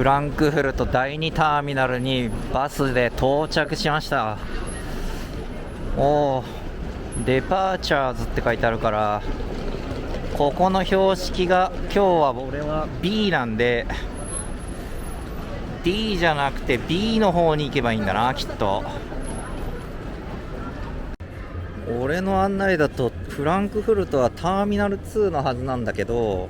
フランクフルト第2ターミナルにバスで到着しました。おー、デパーチャーズって書いてあるから、ここの標識が今日は俺は B なんで D じゃなくて B の方に行けばいいんだな、きっと。俺の案内だとフランクフルトはターミナル2のはずなんだけど、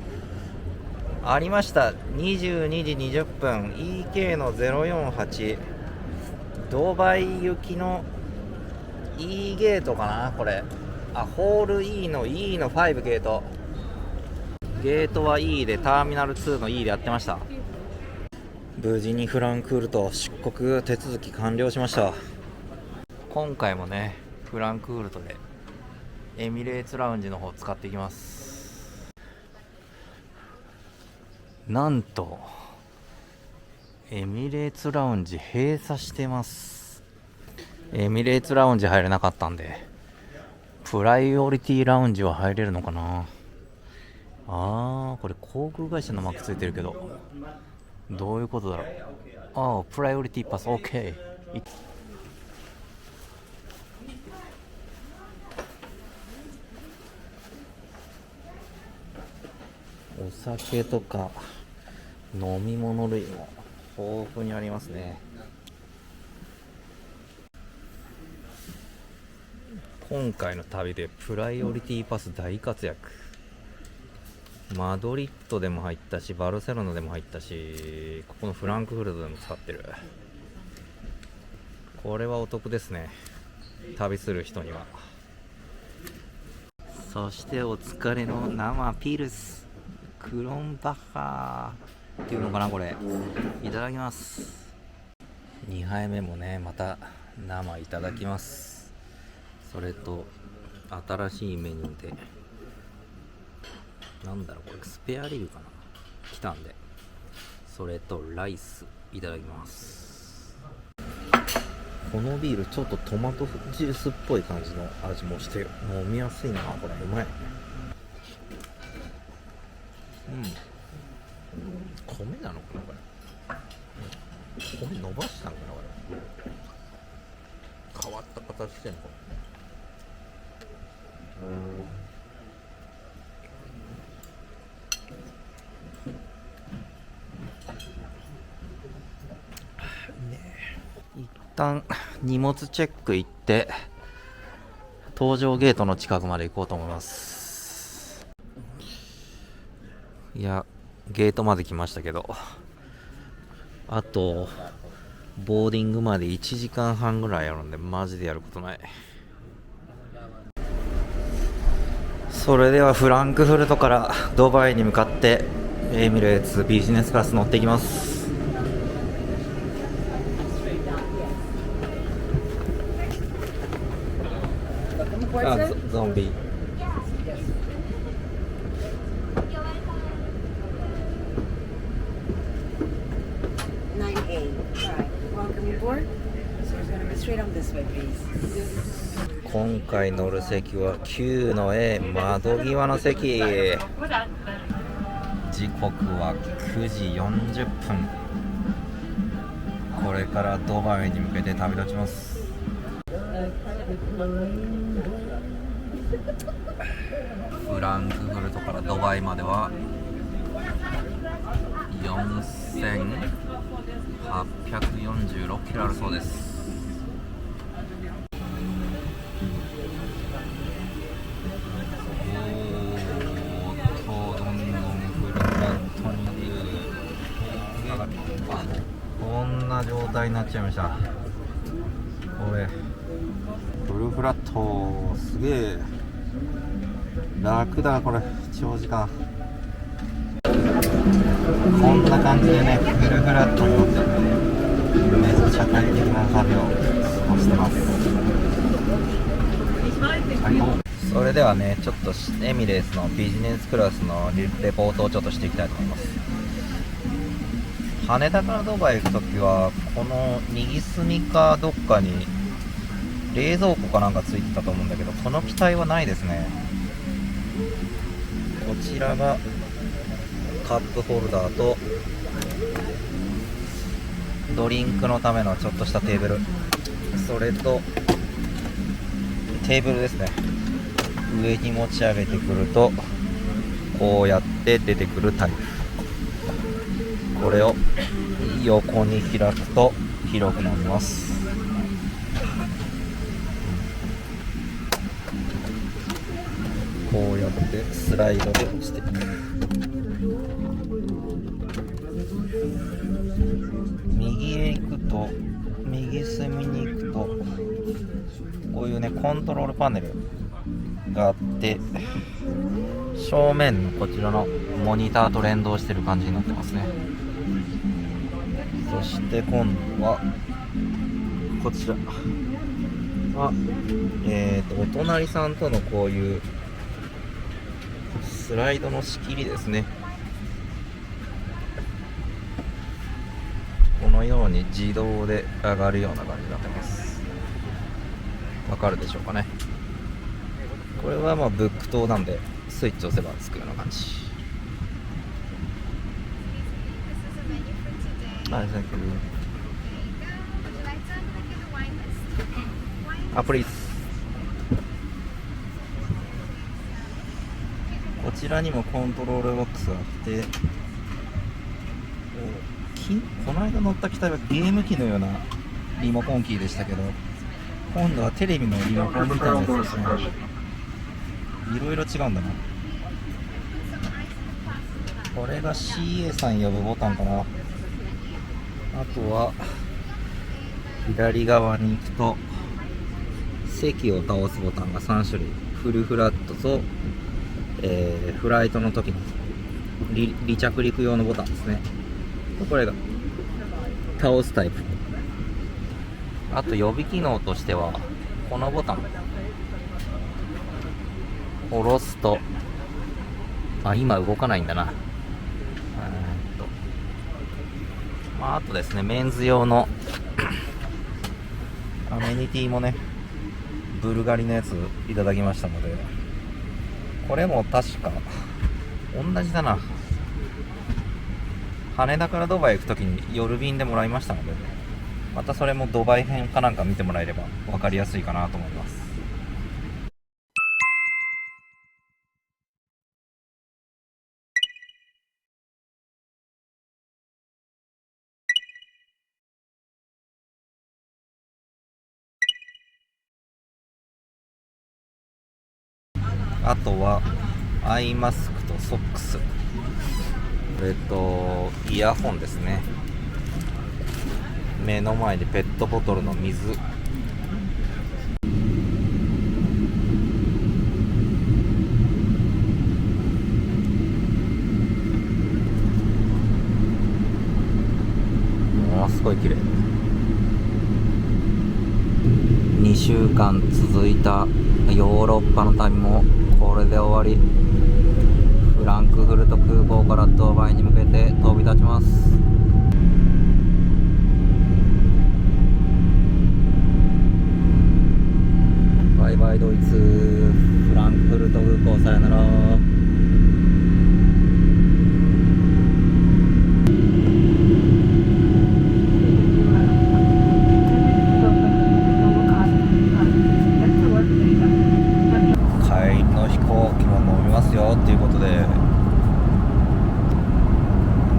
ありました。22時20分 EK の048、ドバイ行きの E ゲートかな、これ。ホール E の E の5ゲート。ゲートは E で、ターミナル2の E でやってました。無事にフランクフルト出国手続き完了しました。今回もね、フランクフルトでエミレーツラウンジの方使っていきます。なんとエミレーツラウンジ閉鎖してます。エミレーツラウンジ入れなかったんで、プライオリティラウンジは入れるのかな。これ航空会社のマークついてるけど、どういうことだろう。プライオリティパス OK。 お酒とか飲み物類も豊富にありますね。今回の旅でプライオリティパス大活躍。マドリッドでも入ったし、バルセロナでも入ったし、ここのフランクフルトでも使ってる。これはお得ですね、旅する人には。そしてお疲れの生ピルス、クロンバッハーっていうのかな、これ。いただきます。2杯目もね、また生いただきます。それと新しいメニューで、なんだろう、これスペアリブかな、来たんで、それとライスいただきます。このビールちょっとトマトジュースっぽい感じの味もして飲みやすいな、これ。うまい。米なのかな、これ。米伸ばしたのかな、これ。変わった形してんのかな。一旦荷物チェック行って搭乗ゲートの近くまで行こうと思います。いや、ゲートまで来ましたけど、あとボーディングまで1時間半ぐらいあるんで、マジでやることない。それではフランクフルトからドバイに向かってエミレーツビジネスクラス乗っていきます。ゾンビ。今回乗る席は9の A 窓際の席。時刻は9時40分。これからドバイに向けて旅立ちます。フランクフルトからドバイまでは4846キロあるそうです。こんな状態になっちゃいました。これフルフラット、すげえ楽だ。これ長時間こんな感じでね、フルフラットに乗ってめっちゃ快適な旅を過ごしてます。最高。それではね、ちょっとエミレーツのビジネスクラスのレポートをちょっとしていきたいと思います。羽田からドバイ行くときは、この右隅かどっかに冷蔵庫かなんかついてたと思うんだけど、この機体はないですね。こちらがカップホルダーとドリンクのためのちょっとしたテーブル、それとテーブルですね。上に持ち上げてくるとこうやって出てくるタイプ。これを横に開くと広くなります。こうやってスライドで落ちていく。右へ行くと、右隅に行くとこういうねコントロールパネルがあって、正面のこちらのモニターと連動してる感じになってますね。そして今度はこちらお隣さんとのこういうスライドの仕切りですね。このように自動で上がるような感じになってます。わかるでしょうかね。これはブック灯なんでスイッチを押せばつくような感じ。はい、プリーズ。こちらにもコントロールボックスがあって、この間乗った機体はゲーム機のようなリモコンキーでしたけど、今度はテレビのリモコンみたいなやつですね。いろいろ違うんだな。これが CA さん呼ぶボタンかな。あとは左側に行くと席を倒すボタンが3種類、フルフラットと、フライトの時の離着陸用のボタンですね。これが倒すタイプ。あと予備機能としてはこのボタン下ろすと、今動かないんだな。あとですね、メンズ用のアメニティもね、ブルガリのやついただきましたので、これも確か同じだな。羽田からドバイ行くときに夜便でもらいましたので、またそれもドバイ編かなんか見てもらえれば分かりやすいかなと思います。あとはアイマスクとソックス、イヤホンですね。目の前でペットボトルの水、ものすごい綺麗。2週間続いたヨーロッパの旅もこれで終わり。フランクフルト空港からドバイに向けて飛び立ちます。バイバイドイツ。フランクフルト空港、さよなら。ということで、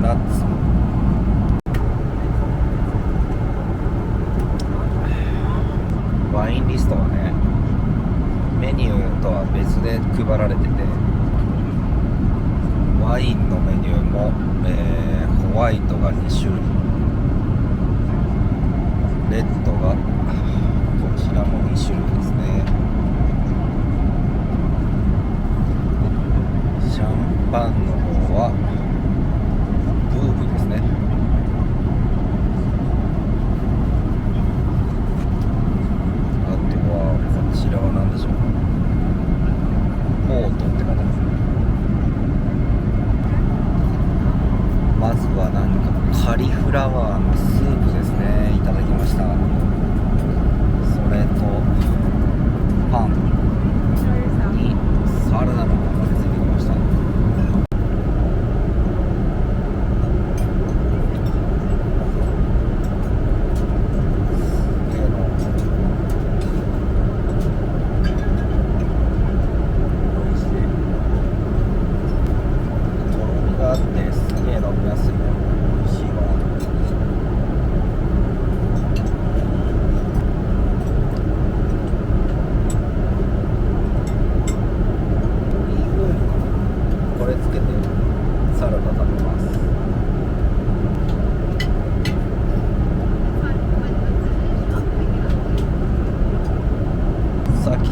ナッツワインリストはね、メニューとは別で配られてて、ワインのメニューも、ホワイトが2種類、レッドがこちらも2種類ですね。シャンパンの方はブーブですね。あとはこちらは何でしょう、ポートって方ですね。まずはカリフラワーのスープですね、いただきました。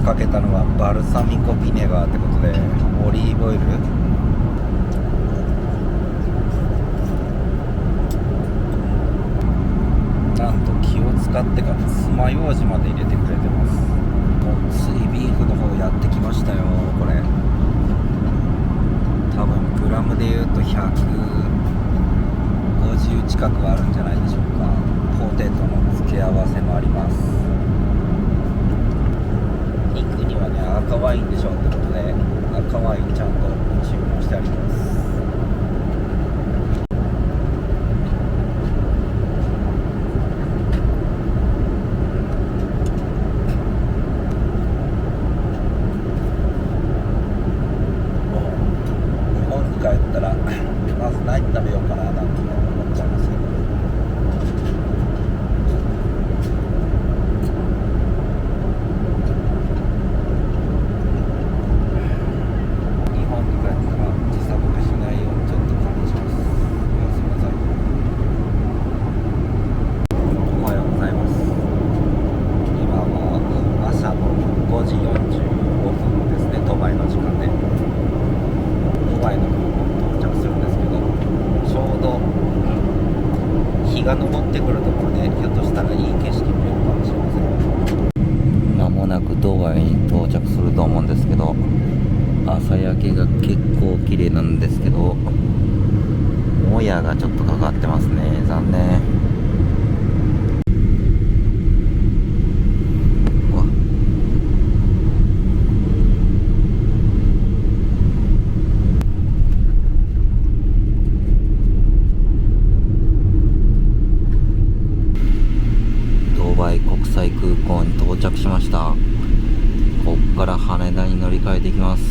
かけたのはバルサミコビネガーってことで、オリーブオイル、なんと気を使ってか爪楊枝まで入れてくれてます。もうついビーフの方やってきましたよ。これ多分グラムでいうと150近くあるんじゃないでしょうか。ポテトの付け合わせもあります。肉にはね、赤ワインでしょってことで、赤ワインちゃんと注文してあります。帰ったらまず何食べようかななんて思っちゃいますけど、日本に帰ったら時差ボケしないようにちょっと管理します。おやすみなさい。おはようございます。今は朝の5時45分ですね。ドバイの時間でドバイの到着するんですけど、ちょうど日が昇ってくるところで、ひょっとしたらいい景色見れるかもしれません。間もなくドバイに到着すると思うんですけど、朝焼けが結構綺麗なんですけど、もやがちょっとかかってますね。残念。国際空港に到着しました。こっから羽田に乗り換えていきます。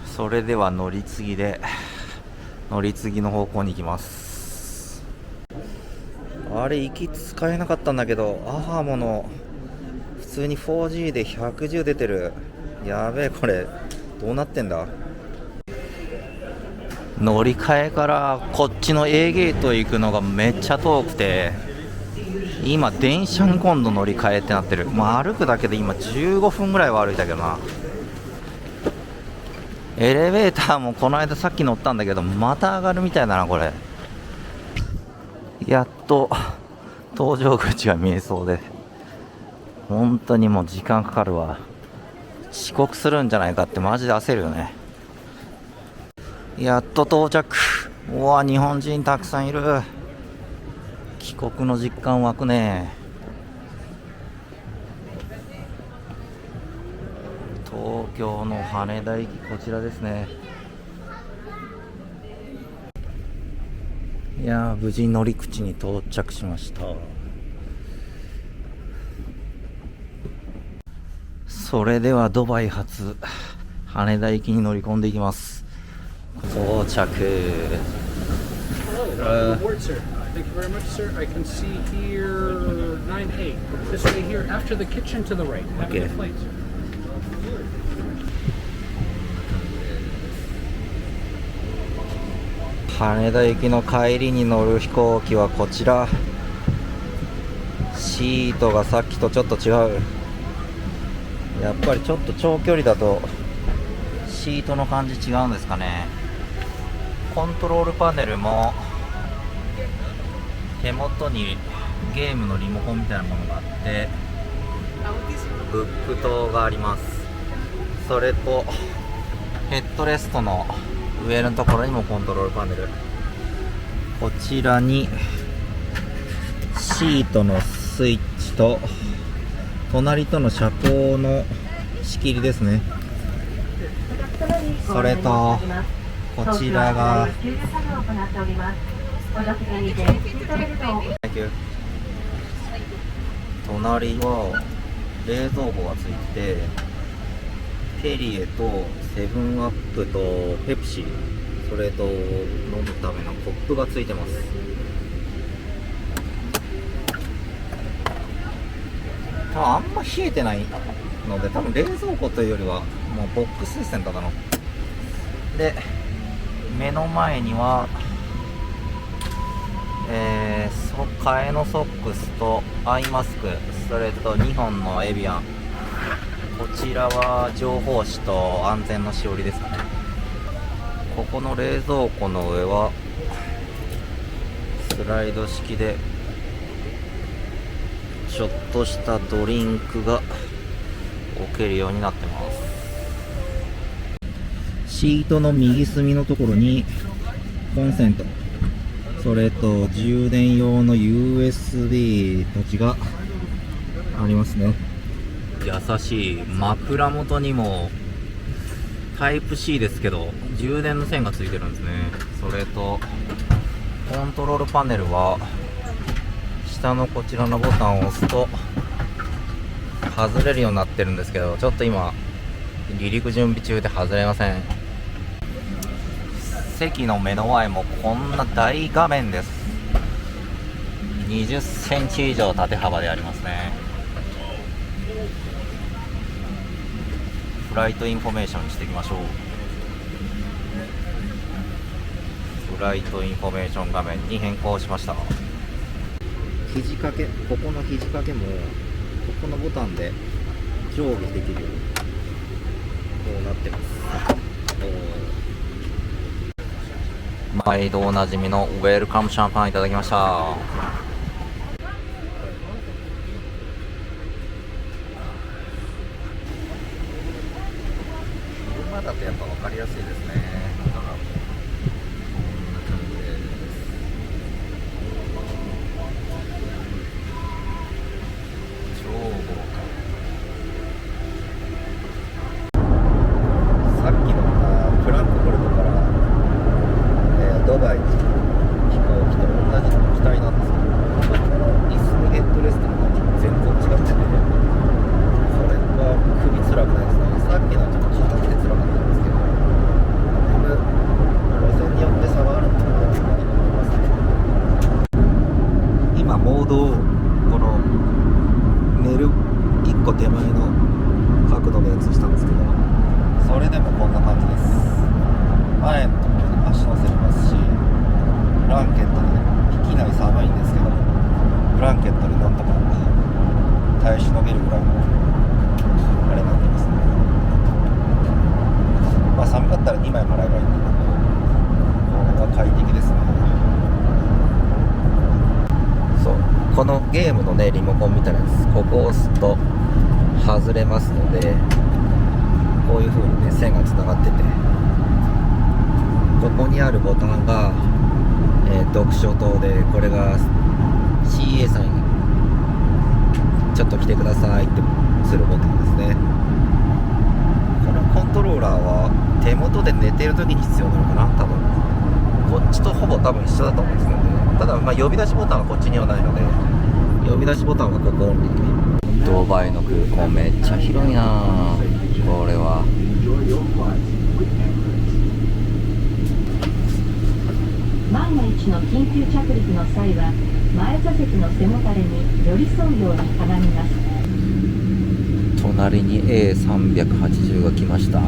それでは乗り継ぎの方向に行きます。あれ行き使えなかったんだけど、アハモの普通に 4G で110出てる。やべえ、これどうなってんだ。乗り換えからこっちの A ゲート行くのがめっちゃ遠くて、今電車に今度乗り換えってなってる。まあ歩くだけで今15分ぐらいは歩いたけどな。エレベーターもこの間さっき乗ったんだけど、また上がるみたいだな。これやっと搭乗口が見えそうで、本当にもう時間かかるわ。遅刻するんじゃないかってマジで焦るよね。やっと到着。うわ、日本人たくさんいる。帰国の実感湧くね。東京の羽田駅、こちらですね。いやー、無事乗り口に到着しました。それではドバイ発羽田駅に乗り込んでいきます。到着。Board, sir. Thank you very much, sir. I can see here 9A. This way here, after the kitchen to the right. Have a good flight, sir. 羽田行きの帰りに乗る飛行機はこちら。シートがさっきとちょっと違う。やっぱりちょっと長距離だとシートの感じ違うんですかね。コントロールパネルも手元にゲームのリモコンみたいなものがあって、ブック灯があります。それとヘッドレストの上のところにもコントロールパネル。こちらにシートのスイッチと隣との車高の仕切りですね。それとこちらが隣は冷蔵庫がついて、ペリエとセブンアップとペプシ、それと飲むためのコップがついてます。あんま冷えてないので、多分冷蔵庫というよりはもうボックスですね、ただの。で目の前には替えのソックスとアイマスク、それと2本のエビアン。こちらは情報誌と安全のしおりですかね。ここの冷蔵庫の上はスライド式でちょっとしたドリンクが置けるようになってます。シートの右隅のところにコンセント、それと充電用の USB たちがありますね。優しい。枕元にもタイプ C ですけど充電の線がついてるんですね。それとコントロールパネルは下のこちらのボタンを押すと外れるようになってるんですけど、ちょっと今離陸準備中で外れません。席の目の前もこんな大画面です。20センチ以上縦幅でありますね。フライトインフォメーションにしていきましょう。フライトインフォメーション画面に変更しました。肘掛け、ここの肘掛けもここのボタンで上下できるようにこうなってます。毎度おなじみのウェルカムシャンパンいただきました。車だとやっぱ分かりやすいですね。こんな感じです。超豪華。さっきのフランクフルトから、ドバイに飛行機と同じ機体なんですけど、ここの椅子のヘッドレストの感じも全然違ってて、これは首辛くないですね。さっきのはちょっと硬くて辛かったんですけど、だいぶ路線によって差があるんだなと思いますね。今モードをこの寝る1個手前の角度のやつしたんですけど、それでもこんな感じです。前のところに足乗せれますし、ブランケットで機内寒いんですけど、ブランケットでなんとか耐えしのげるぐらいのあれになってますね。まあ寒かったら2枚もらえばいいんだけど、これは快適ですね。そう、このゲームのねリモコンみたいなやつ、ここを押すと外れますので、こういう風にね線がつながってて、ここにあるボタンが、読書灯で、これが CA さんにちょっと来てくださいってするボタンですね。このコントローラーは手元で寝てる時に必要なのかな、多分こっちとほぼ多分一緒だと思うんですけどね。ただまあ呼び出しボタンはこっちにはないので、呼び出しボタンはここオンリー。ドバイの空港めっちゃ広いな。これは万が一の緊急着陸の際は前座席の背もたれに寄り添うようにかがみます。隣に A380 が来ました。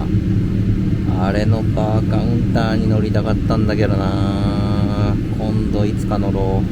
あれのバーカウンターに乗りたかったんだけどな。今度いつか乗ろう。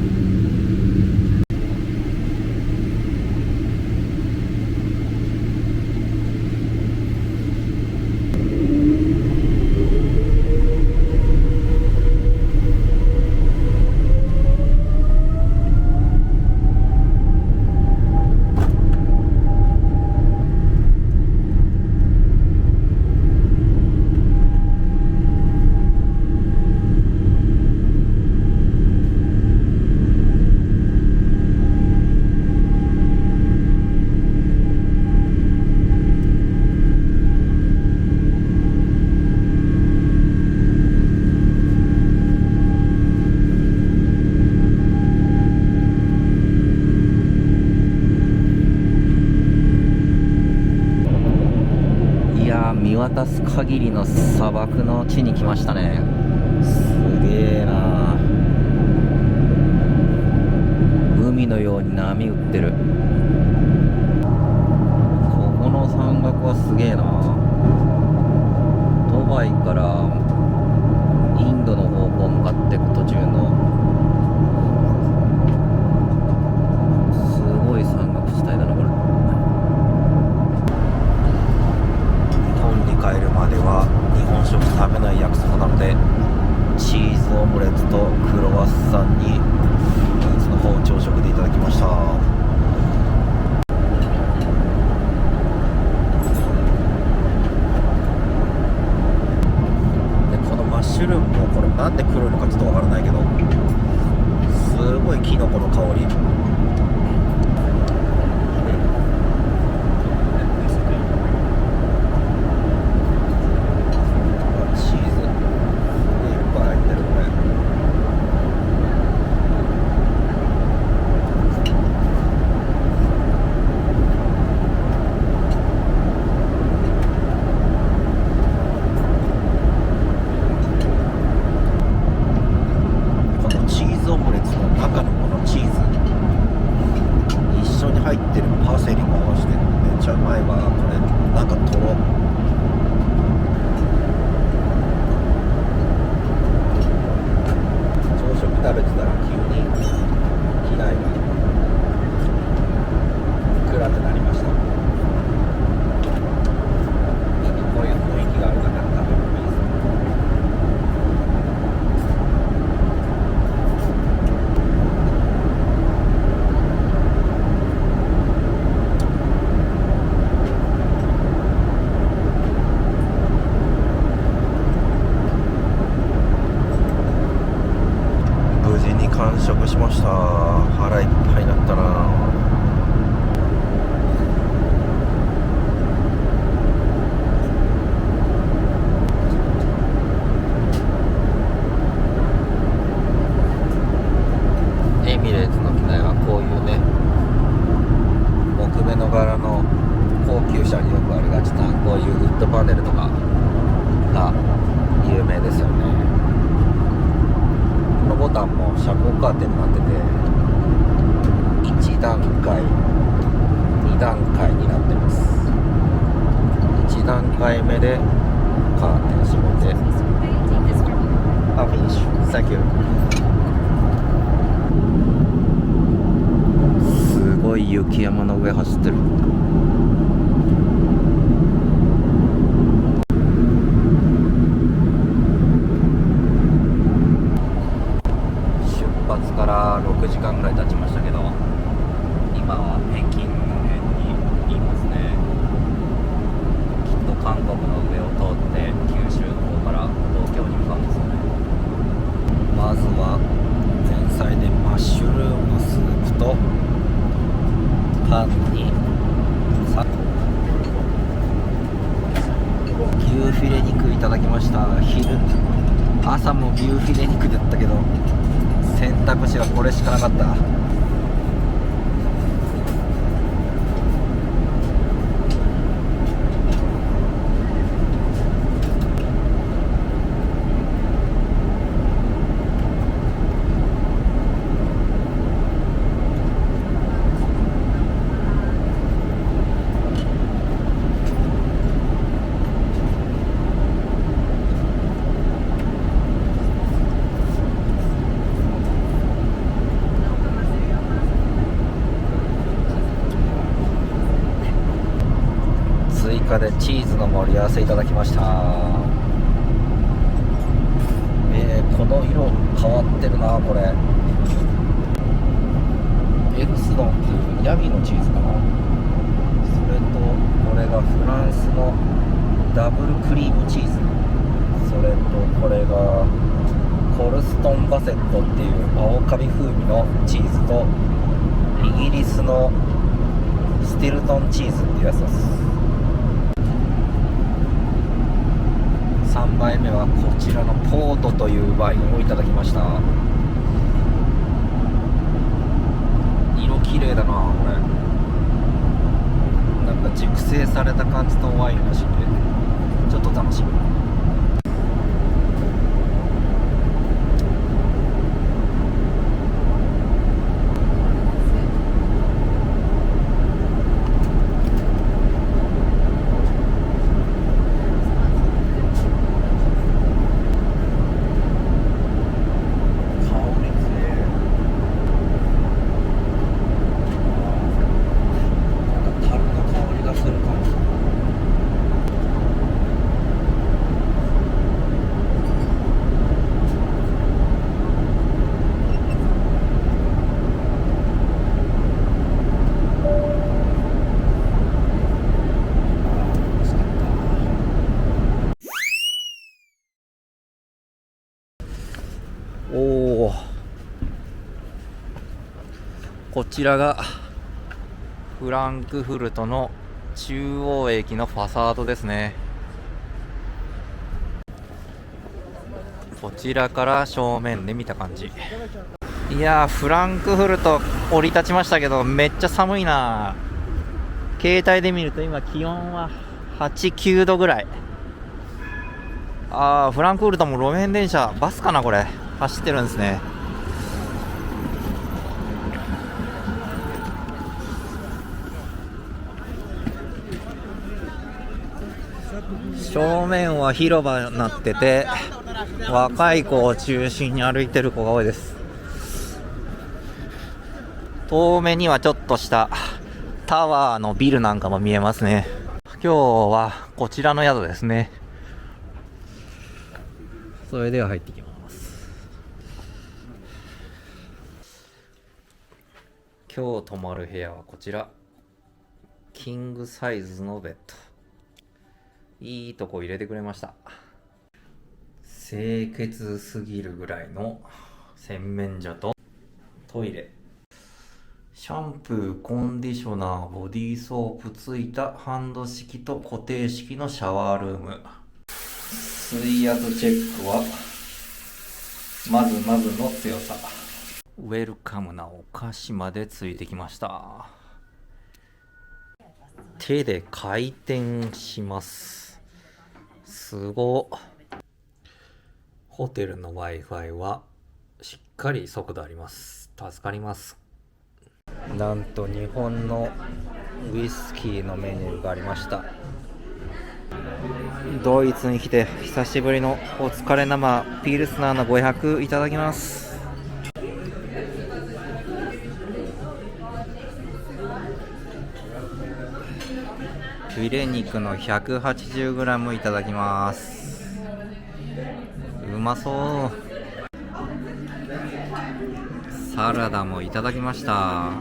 見渡す限りの砂漠の地に来ましたね。すげえな。海のように波打ってる。ここの山岳はすげえな。ドバイからインドの方向向かっていく途中の香り。チーズすごいいっぱい入ってるこれ。このチーズオムレツの中のこのチーズ一緒に入ってるパセリも合わせてめっちゃうまいわ。これなんかとろ。朝食食べてたら急に機内が暗くなりました。こういう雰囲気がある中で食べるのもいいですね。無事に完食しました。腹いっぱいになったな。エミレーツの機内はこういうね、木目の柄の高級車によくありがちなこういうウッドパネルとかが有名ですよね。このボタンも遮光カーテンになってて1段階2段階になってます。1段階目でカーテン閉めて、フィニッシュ、サンキュー。すごい雪山の上走ってる。出発から6時間ぐらい経ちましたけど、今は北京の辺にいますね。きっと韓国の上を通って九州の方から東京に向かうんですよね。まずは前菜でマッシュルームのスープとパンに牛フィレ肉いただきました。朝も牛フィレ肉だったけど選択肢はこれしかなかった。追加でチーズの盛り合わせいただきました。この色変わってるな。これエルスドンっていうヤギのチーズかな。それとこれがフランスのダブルクリームチーズ、それとこれがコルストンバセットっていう青カビ風味のチーズとイギリスのスティルトンチーズっていうやつです。3杯目はこちらのポートというワインをいただきました。色綺麗だなこれ。なんか熟成された感じのワインらしいんでちょっと楽しみ。こちらがフランクフルトの中央駅のファサードですね。こちらから正面で見た感じ。いやー、フランクフルト降り立ちましたけど、めっちゃ寒いな。携帯で見ると今気温は8、9度ぐらい。フランクフルトも路面電車、バスかなこれ、走ってるんですね。正面は広場になってて、若い子を中心に歩いてる子が多いです。遠目にはちょっとしたタワーのビルなんかも見えますね。今日はこちらの宿ですね。それでは入ってきます。今日泊まる部屋はこちら。キングサイズのベッド。いいとこ入れてくれました。清潔すぎるぐらいの洗面所とトイレ。シャンプー、コンディショナー、ボディーソープついたハンド式と固定式のシャワールーム。水圧チェックはまずまずの強さ。ウェルカムなお菓子までついてきました。手で回転します。すごっ。ホテルの Wi-Fi はしっかり速度あります。助かります。なんと日本のウイスキーのメニューがありました。ドイツに来て久しぶりのお疲れ生ピールスナーの500いただきます。フィレ肉の 180g いただきます。うまそう。サラダもいただきました。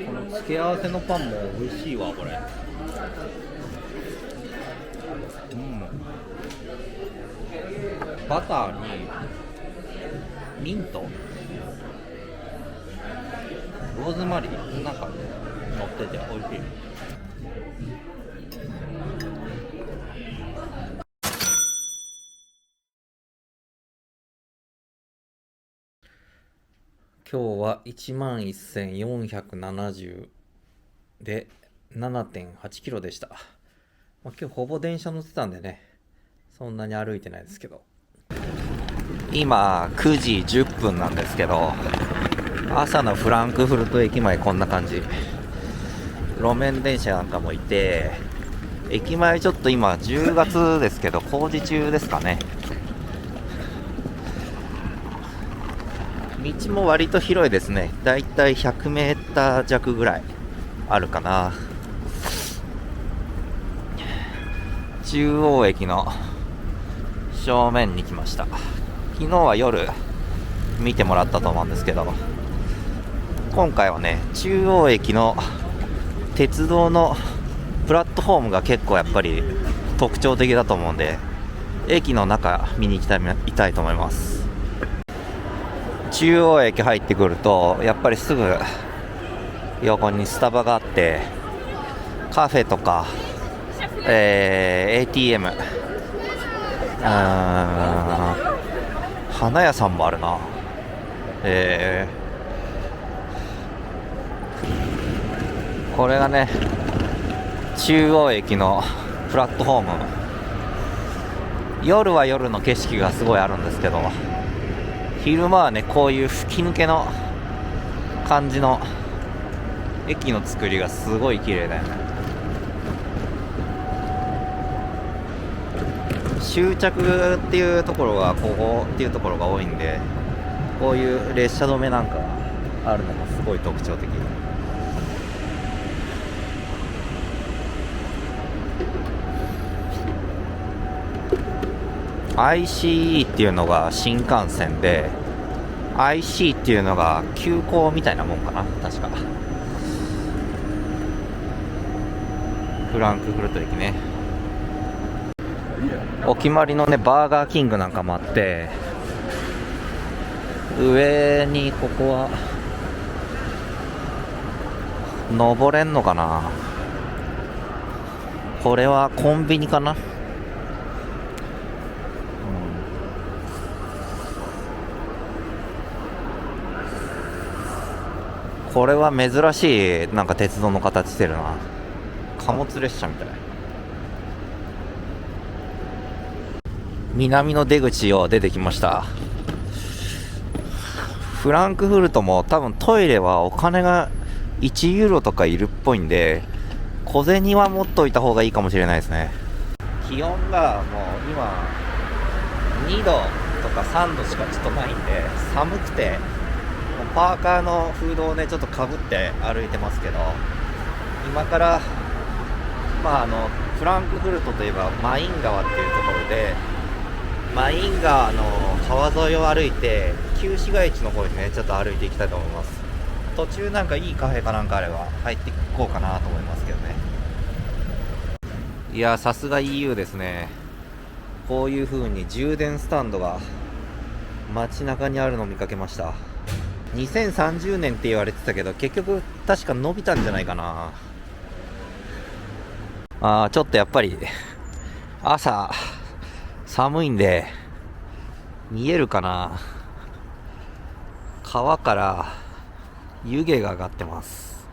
この付け合わせのパンも美味しいわこれ。バターにミント、ローズマリーなんか乗ってて美味しい。今日は 11,470 で 7.8 キロでした。今日ほぼ電車乗ってたんでね、そんなに歩いてないですけど。今9時10分なんですけど、朝のフランクフルト駅前こんな感じ。路面電車なんかもいて、駅前ちょっと今10月ですけど工事中ですかね。道も割と広いですね。だいたい100メーター弱ぐらいあるかな。中央駅の正面に来ました。昨日は夜見てもらったと思うんですけど、今回はね、中央駅の鉄道のプラットフォームが結構やっぱり特徴的だと思うんで、駅の中見に行きたいと思います。中央駅入ってくるとやっぱりすぐ横にスタバがあって、カフェとか、ATM、花屋さんもあるな。これがね、中央駅のプラットフォーム。夜は夜の景色がすごいあるんですけど、昼間はねこういう吹き抜けの感じの駅の作りがすごい綺麗だよね。終着っていうところがここっていうところが多いんで、こういう列車止めなんかがあるのもすごい特徴的。ICE っていうのが新幹線で、 IC っていうのが急行みたいなもんかな、確か。フランクフルト駅ね。お決まりのねバーガーキングなんかもあって、上にここは登れんのかな。これはコンビニかな。これは珍しいなんか鉄道の形してるな。貨物列車みたい。南の出口を出てきました。フランクフルトも多分トイレはお金が1ユーロとかいるっぽいんで、小銭は持っといた方がいいかもしれないですね。気温がもう今2度とか3度しかちょっとないんで、寒くてパーカーのフードをねちょっとかぶって歩いてますけど、今からフランクフルトといえばマイン川っていうところで、マイン川の川沿いを歩いて旧市街地の方にねちょっと歩いていきたいと思います。途中なんかいいカフェかなんかあれば入っていこうかなと思いますけどね。いやさすが EU ですね。こういう風に充電スタンドが街中にあるのを見かけました。2030年って言われてたけど、結局確か伸びたんじゃないかな。ちょっとやっぱり朝寒いんで、見えるかな、川から湯気が上がってます。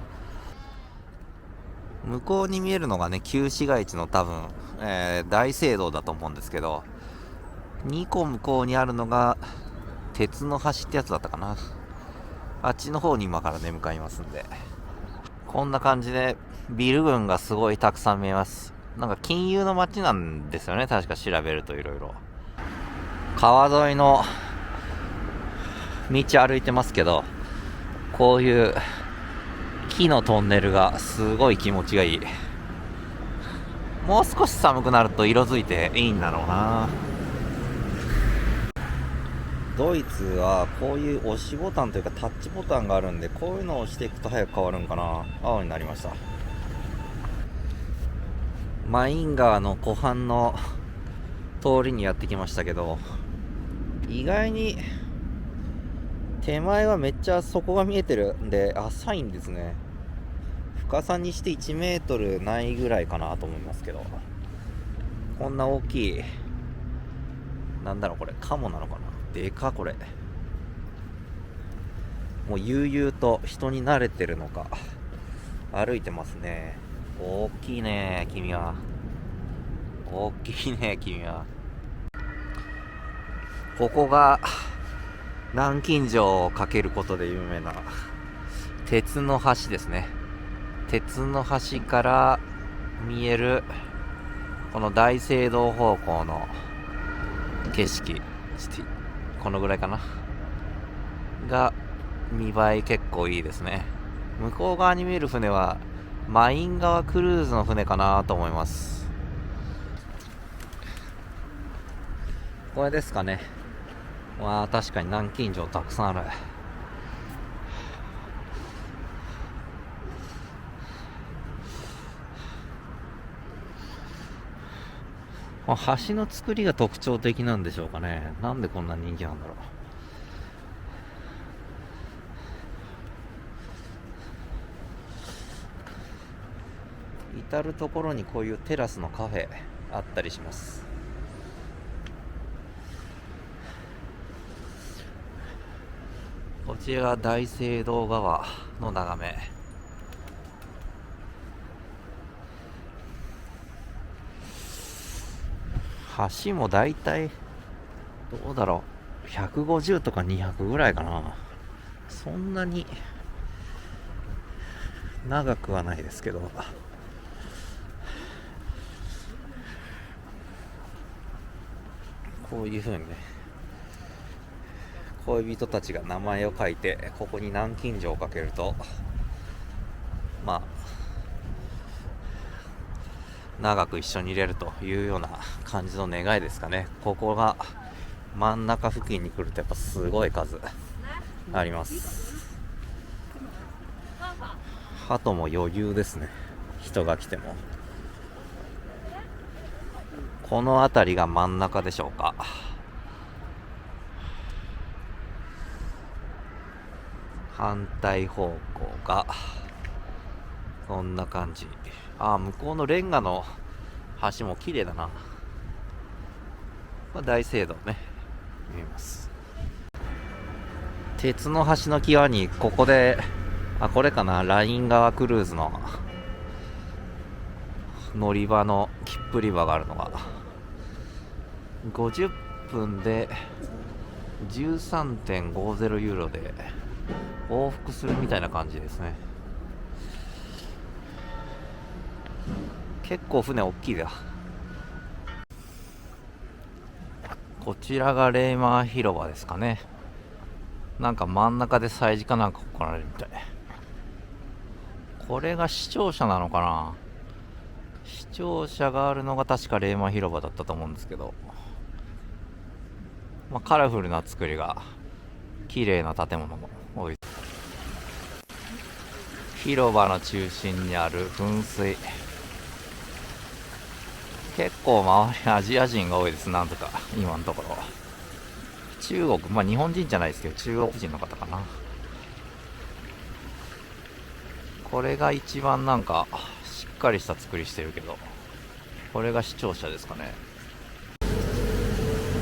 向こうに見えるのがね旧市街地の多分、大聖堂だと思うんですけど、2個向こうにあるのが鉄の橋ってやつだったかな。あっちの方に今からね向かいますんで、こんな感じでビル群がすごいたくさん見えます。なんか金融の街なんですよね、確か調べると。いろいろ川沿いの道歩いてますけど、こういう木のトンネルがすごい気持ちがいい。もう少し寒くなると色づいていいんだろうな。ドイツはこういう押しボタンというかタッチボタンがあるんで、こういうのを押していくと早く変わるんかな。青になりました。マイン川の湖畔の通りにやってきましたけど、意外に手前はめっちゃ底が見えてるんで浅いんですね。深さにして1メートルないぐらいかなと思いますけど、こんな大きい、なんだろうこれ、カモなのかな。でかこれ。もう悠々と人に慣れてるのか歩いてますね。大きいね君は。大きいね君は。ここが南京錠をかけることで有名な鉄の橋ですね。鉄の橋から見えるこの大聖堂方向の景色、このぐらいかなが見栄え結構いいですね。向こう側に見える船はマイン川クルーズの船かなと思います。これですかね。確かに南京錠たくさんある。橋の作りが特徴的なんでしょうかね。なんでこんな人気なんだろう。至るところにこういうテラスのカフェあったりします。こちらが大聖堂川の眺め。橋もだいたいどうだろう、150とか200ぐらいかな。そんなに長くはないですけど、こういう風にね、恋人たちが名前を書いて、ここに南京錠をかけると、まあ長く一緒にいれるというような感じの願いですかね。ここが真ん中付近に来るとやっぱすごい数あります。鳩も余裕ですね、人が来ても。この辺りが真ん中でしょうか。反対方向がこんな感じ。向こうのレンガの橋も綺麗だな。大聖堂ね、見えます。鉄の橋の際にここで、これかな、ライン川クルーズの乗り場の切符売り場があるのが、50分で 13.50 ユーロで往復するみたいな感じですね。結構船大きいだ。こちらがレーマー広場ですかね。なんか真ん中で催事かなんか行われるみたい。これが視聴者なのかな。視聴者があるのが確かレーマー広場だったと思うんですけど、カラフルな作りが綺麗な建物も多い。広場の中心にある噴水、結構周りアジア人が多いです。なんとか今のところ中国、日本人じゃないですけど中国人の方かな。これが一番なんかしっかりした作りしてるけど、これが視聴者ですかね。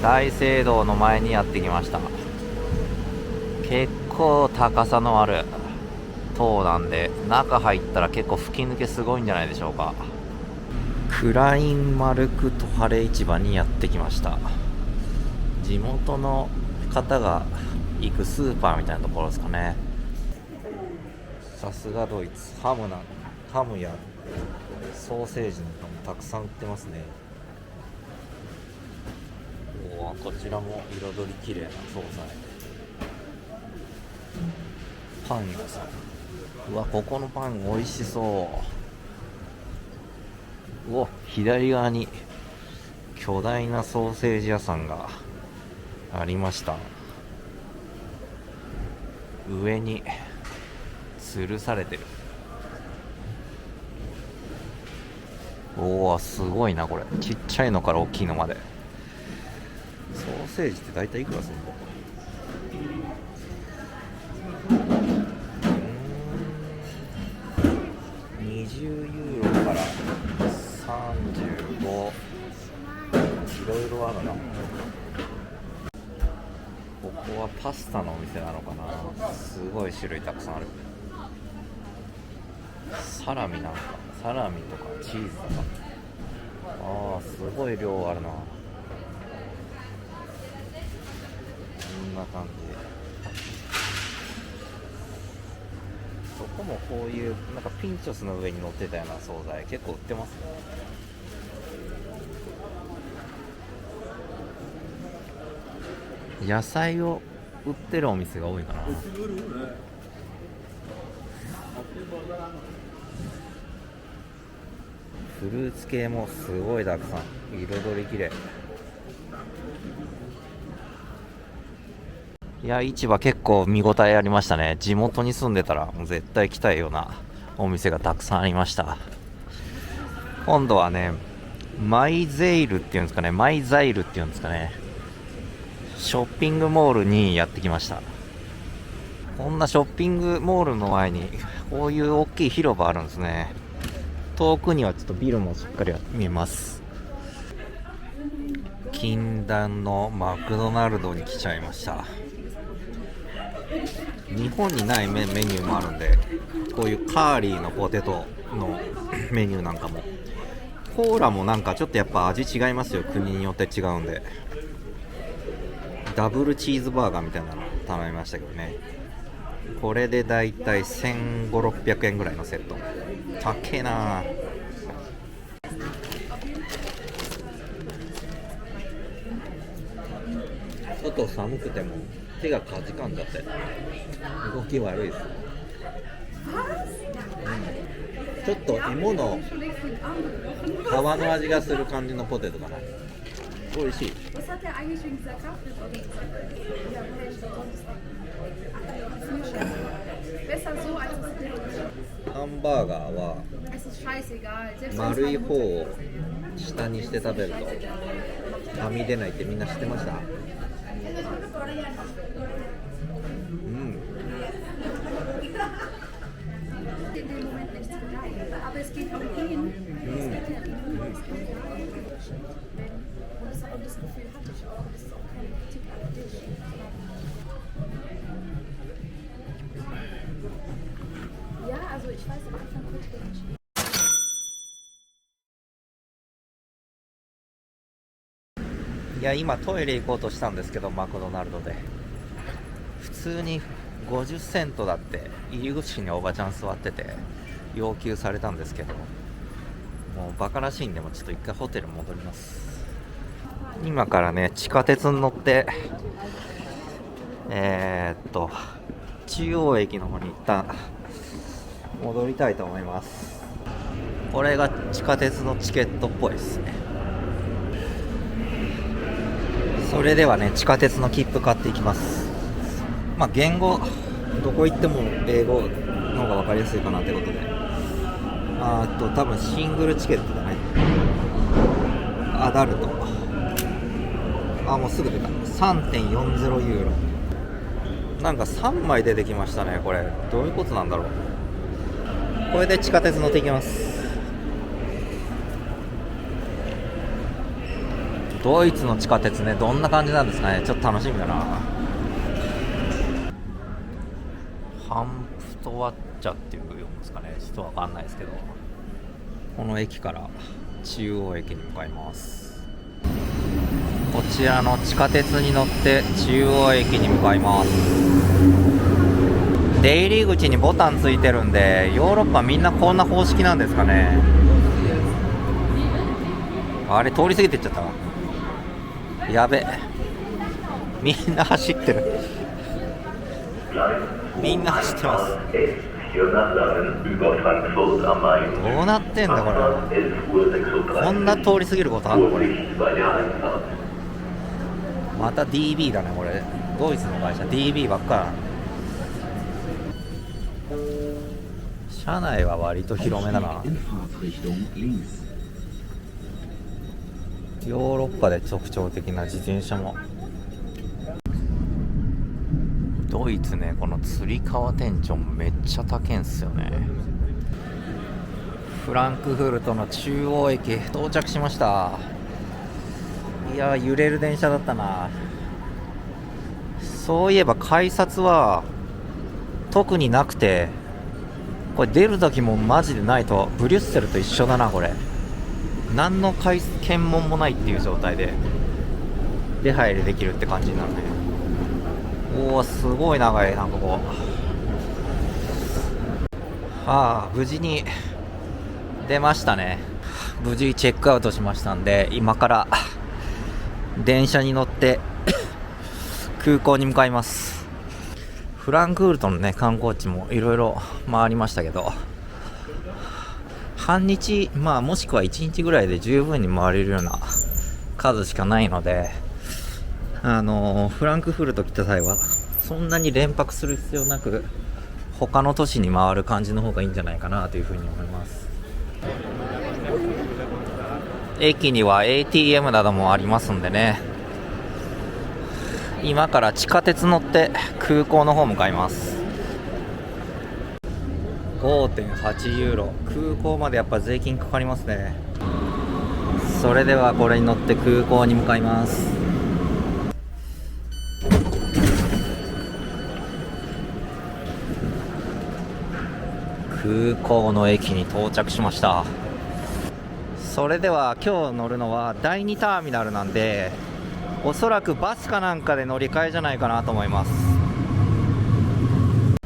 大聖堂の前にやってきました。結構高さのある塔なんで、中入ったら結構吹き抜けすごいんじゃないでしょうか。クラインマルクトハレ市場にやってきました。地元の方が行くスーパーみたいなところですかね。さすがドイツ。ハムやソーセージなんかもたくさん売ってますね。こちらも彩り綺麗な惣菜。パン屋さん。ここのパン美味しそう。左側に巨大なソーセージ屋さんがありました。上に吊るされてる。すごいなこれ。ちっちゃいのから大きいのまで。ソーセージって大体いくらするの？20ユーロから35、いろいろあるな。ここはパスタのお店なのかな。すごい種類たくさんある。サラミとかチーズとか、すごい量あるな。こんな感じ。そこもこういうなんかピンチョスの上に乗ってたような惣菜結構売ってますね。野菜を売ってるお店が多いかな。フルーツ系もすごいたくさん。彩り綺麗。いや、市場結構見応えありましたね。地元に住んでたらもう絶対来たいようなお店がたくさんありました。今度はね、マイザイルっていうんですかね、ショッピングモールにやってきました。こんなショッピングモールの前にこういう大きい広場あるんですね。遠くにはちょっとビルもしっかり見えます。禁断のマクドナルドに来ちゃいました。日本にないメニューもあるんで、こういうカーリーのポテトのメニューなんかもコーラもなんかちょっとやっぱ味違いますよ、国によって違うんで。ダブルチーズバーガーみたいなの頼みましたけどね。これでだいたい1500、600円ぐらいのセット。高えな。外寒くても手がかじかんじゃって動き悪いです。ちょっと芋の皮の味がする感じのポテトかな。美味しい。 Was hat der eigentlich wegen dieser Kaffee? Ja, besser so als das Ding. ハンバーガーは Es ist scheißegal. Selbst wenn es 丸い meine 方 Mutter を下にして食べるとはみ出ないってみんな知ってました？in dem Moment nichts begreifen. Aber es geht um ihn. Und das Gefühl hatte ich auch. Das ist auch keine Kritik an dich. Ja, also ich weiß am Anfang kurz nicht. いや今トイレ行こうとしたんですけど、マクドナルドで普通に50セントだって入り口におばちゃん座ってて要求されたんですけど、もうバカらしいんでもちょっと一回ホテル戻ります。今からね地下鉄に乗って中央駅の方に一旦戻りたいと思います。これが地下鉄のチケットっぽいですね。それではね地下鉄の切符買っていきます。まあ言語どこ行っても英語の方が分かりやすいかなってことで、多分シングルチケットだね。アダルト、もうすぐ出た。 3.40 ユーロ。なんか3枚出てきましたね。これどういうことなんだろう。これで地下鉄乗っていきます。ドイツの地下鉄ね、どんな感じなんですかね。ちょっと楽しみだな。ハンプトワッチャっていう読むんですかね。ちょっとわかんないですけど、この駅から中央駅に向かいます。こちらの地下鉄に乗って中央駅に向かいます。出入り口にボタンついてるんで、ヨーロッパみんなこんな方式なんですかね。あれ通り過ぎてっちゃったわ。やべ、みんな走ってる。みんな走ってます。どうなってんだこれ。こんな通り過ぎることあんのこれ。また DB だねこれ。ドイツの会社 DB ばっかだな。車内は割と広めだな。ヨーロッパで特徴的な自転車も。ドイツね、このつり革店長もめっちゃ高いんすよね。フランクフルトの中央駅到着しました。いや揺れる電車だったな。そういえば改札は特になくて、これ出る時もマジでないと。ブリュッセルと一緒だなこれ。何の検問もないっていう状態で出入りできるって感じになるね。おおすごい長いなここ。無事に出ましたね。無事チェックアウトしましたんで、今から電車に乗って空港に向かいます。フランクフルトのね観光地もいろいろ回りましたけど、半日、もしくは1日ぐらいで十分に回れるような数しかないので、フランクフルト来た際はそんなに連泊する必要なく他の都市に回る感じの方がいいんじゃないかなというふうに思います。駅には ATM などもありますんでね、今から地下鉄乗って空港の方向かいます。5.8 ユーロ。空港までやっぱ税金かかりますね。それではこれに乗って空港に向かいます。空港の駅に到着しました。それでは今日乗るのは第2ターミナルなんで、おそらくバスかなんかで乗り換えじゃないかなと思います。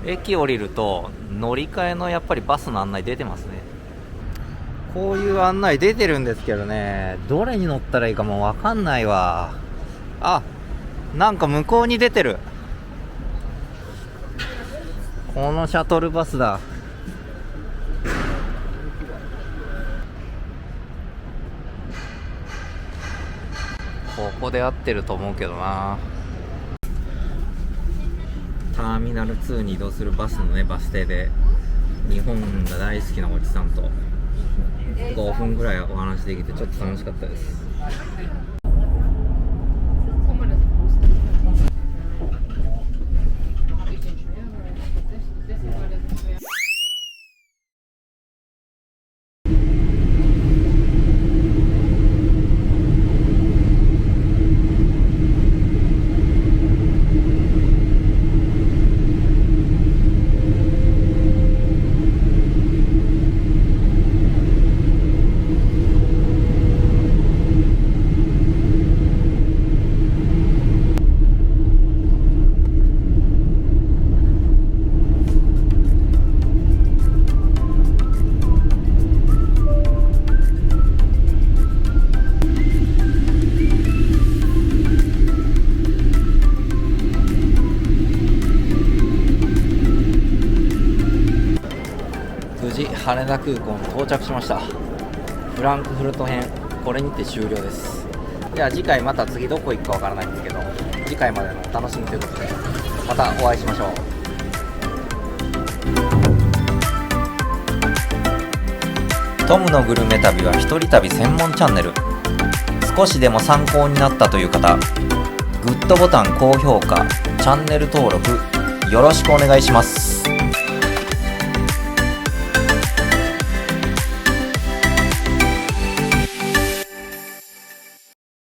駅降りると乗り換えのやっぱりバスの案内出てますね。こういう案内出てるんですけどね、どれに乗ったらいいかもうわかんないわ。あ、なんか向こうに出てる。このシャトルバスだ。ここで合ってると思うけどな。ターミナル2に移動するバスのね、バス停で日本が大好きなおじさんと5分ぐらいお話できてちょっと楽しかったです。無事羽田空港に到着しました。フランクフルト編これにて終了です。では次回また次どこ行くかわからないんですけど、次回までのお楽しみということでまたお会いしましょう。トムのグルメ旅は一人旅専門チャンネル。少しでも参考になったという方、グッドボタン、高評価、チャンネル登録よろしくお願いします。